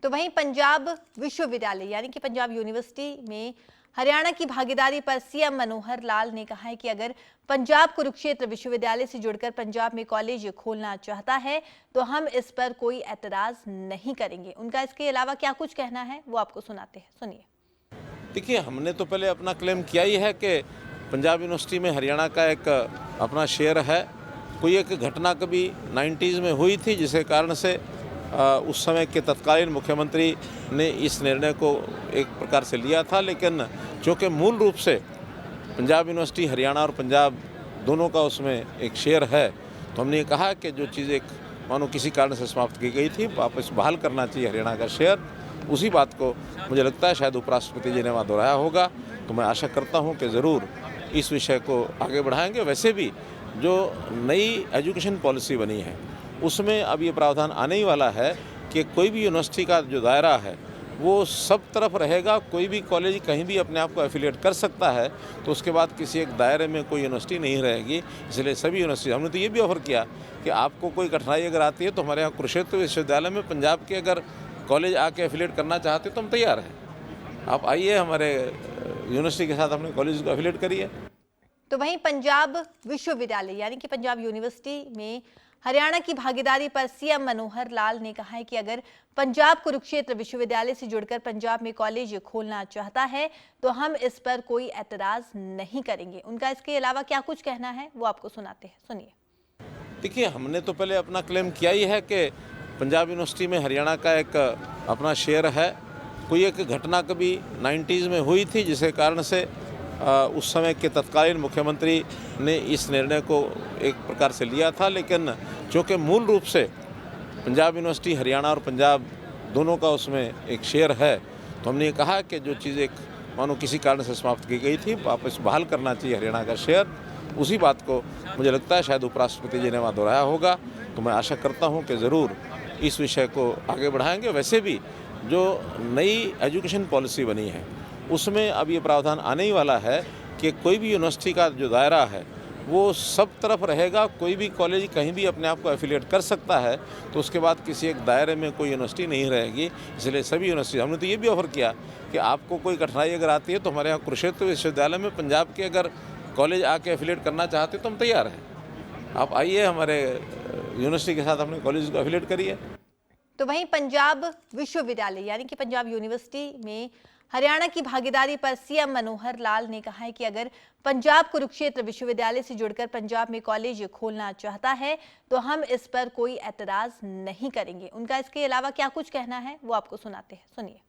तो वहीं पंजाब विश्वविद्यालय यानी कि पंजाब यूनिवर्सिटी में हरियाणा की भागीदारी पर सीएम मनोहर लाल ने कहा है कि अगर पंजाब कुरुक्षेत्र विश्वविद्यालय से जुड़कर पंजाब में कॉलेज खोलना चाहता है तो हम इस पर कोई एतराज नहीं करेंगे। उनका इसके अलावा क्या कुछ कहना है वो आपको सुनाते हैं, सुनिए। देखिए, हमने तो पहले अपना क्लेम किया ही है कि पंजाब यूनिवर्सिटी में हरियाणा का एक अपना शेयर है। कोई एक घटना कभी 90s में हुई थी जिसके कारण से उस समय के तत्कालीन मुख्यमंत्री ने इस निर्णय को एक प्रकार से लिया था, लेकिन चूँकि मूल रूप से पंजाब यूनिवर्सिटी हरियाणा और पंजाब दोनों का उसमें एक शेयर है, तो हमने ये कहा कि जो चीज़ एक मानो किसी कारण से समाप्त की गई थी वापस बहाल करना चाहिए हरियाणा का शेयर। उसी बात को मुझे लगता है शायद उपराष्ट्रपति जी ने वहाँ दोहराया होगा, तो मैं आशा करता हूँ कि ज़रूर इस विषय को आगे बढ़ाएंगे। वैसे भी जो नई एजुकेशन पॉलिसी बनी है उसमें अब ये प्रावधान आने ही वाला है कि कोई भी यूनिवर्सिटी का जो दायरा है वो सब तरफ रहेगा। कोई भी कॉलेज कहीं भी अपने आप को एफिलिएट कर सकता है, तो उसके बाद किसी एक दायरे में कोई यूनिवर्सिटी नहीं रहेगी। इसलिए सभी यूनिवर्सिटी, हमने तो ये भी ऑफर किया कि आपको कोई कठिनाई अगर आती है तो हमारे यहाँ कुरुक्षेत्र विश्वविद्यालय में पंजाब के अगर कॉलेज आके एफिलिएट करना चाहते तो हम तैयार हैं। आप आइए, हमारे यूनिवर्सिटी के साथ अपने कॉलेज को एफिलिएट करिए। तो वहीं पंजाब विश्वविद्यालय यानी कि पंजाब यूनिवर्सिटी में हरियाणा की भागीदारी पर सीएम मनोहर लाल ने कहा है कि अगर पंजाब कुरुक्षेत्र विश्वविद्यालय से जुड़कर पंजाब में कॉलेज खोलना चाहता है तो हम इस पर कोई एतराज नहीं करेंगे। उनका इसके अलावा क्या कुछ कहना है वो आपको सुनाते हैं, सुनिए। देखिए, हमने तो पहले अपना क्लेम किया ही है कि पंजाब यूनिवर्सिटी में हरियाणा का एक अपना शेयर है। कोई एक घटना कभी 90s में हुई थी जिसके कारण से उस समय के तत्कालीन मुख्यमंत्री ने इस निर्णय को एक प्रकार से लिया था, लेकिन चूँकि मूल रूप से पंजाब यूनिवर्सिटी हरियाणा और पंजाब दोनों का उसमें एक शेयर है, तो हमने ये कहा कि जो चीज़ एक मानो किसी कारण से समाप्त की गई थी वापस बहाल करना चाहिए हरियाणा का शेयर। उसी बात को मुझे लगता है शायद उपराष्ट्रपति जी ने वहाँ दोहराया होगा, तो मैं आशा करता हूँ कि ज़रूर इस विषय को आगे बढ़ाएंगे। वैसे भी जो नई एजुकेशन पॉलिसी बनी है उसमें अब ये प्रावधान आने ही वाला है कि कोई भी यूनिवर्सिटी का जो दायरा है वो सब तरफ रहेगा। कोई भी कॉलेज कहीं भी अपने आप को एफिलिएट कर सकता है, तो उसके बाद किसी एक दायरे में कोई यूनिवर्सिटी नहीं रहेगी। इसलिए सभी यूनिवर्सिटी, हमने तो ये भी ऑफर किया कि आपको कोई कठिनाई अगर आती है तो हमारे यहाँ कुरुक्षेत्र विश्वविद्यालय में पंजाब के अगर कॉलेज आके एफिलिएट करना चाहते तो हम तैयार हैं। आप आइए, हमारे यूनिवर्सिटी के साथ अपने कॉलेज को एफिलिएट करिए। तो वहीं पंजाब विश्वविद्यालय यानी कि पंजाब यूनिवर्सिटी में हरियाणा की भागीदारी पर सीएम मनोहर लाल ने कहा है कि अगर पंजाब कुरुक्षेत्र विश्वविद्यालय से जुड़कर पंजाब में कॉलेज खोलना चाहता है तो हम इस पर कोई एतराज नहीं करेंगे। उनका इसके अलावा क्या कुछ कहना है वो आपको सुनाते हैं, सुनिए।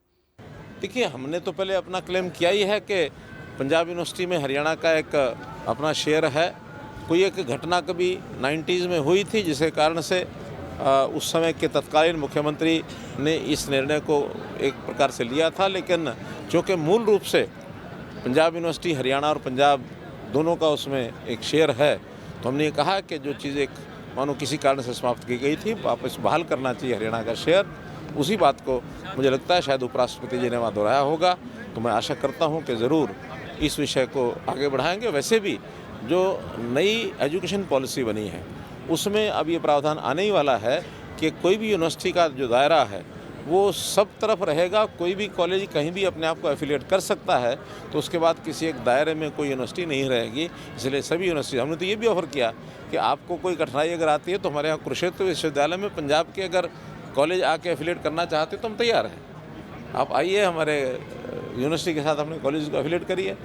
देखिए, हमने तो पहले अपना क्लेम किया ही है कि पंजाब यूनिवर्सिटी में हरियाणा का एक अपना शेयर है। कोई एक घटना कभी 90s में हुई थी जिसके कारण से उस समय के तत्कालीन मुख्यमंत्री ने इस निर्णय को एक प्रकार से लिया था, लेकिन चूँकि मूल रूप से पंजाब यूनिवर्सिटी हरियाणा और पंजाब दोनों का उसमें एक शेयर है, तो हमने ये कहा कि जो चीज़ एक मानो किसी कारण से समाप्त की गई थी वापस बहाल करना चाहिए हरियाणा का शेयर। उसी बात को मुझे लगता है शायद उपराष्ट्रपति जी ने वहाँ दोहराया होगा, तो मैं आशा करता हूँ कि ज़रूर इस विषय को आगे बढ़ाएंगे। वैसे भी जो नई एजुकेशन पॉलिसी बनी है उसमें अब ये प्रावधान आने ही वाला है कि कोई भी यूनिवर्सिटी का जो दायरा है वो सब तरफ रहेगा। कोई भी कॉलेज कहीं भी अपने आप को एफिलिएट कर सकता है, तो उसके बाद किसी एक दायरे में कोई यूनिवर्सिटी नहीं रहेगी। इसलिए सभी यूनिवर्सिटी, हमने तो ये भी ऑफर किया कि आपको कोई कठिनाई अगर आती है तो हमारे यहाँ कुरुक्षेत्र विश्वविद्यालय में पंजाब के अगर कॉलेज आके एफिलिएट करना चाहते तो हम तैयार हैं। आप आइए, हमारे यूनिवर्सिटी के साथ अपने कॉलेज को एफिलिएट करिए।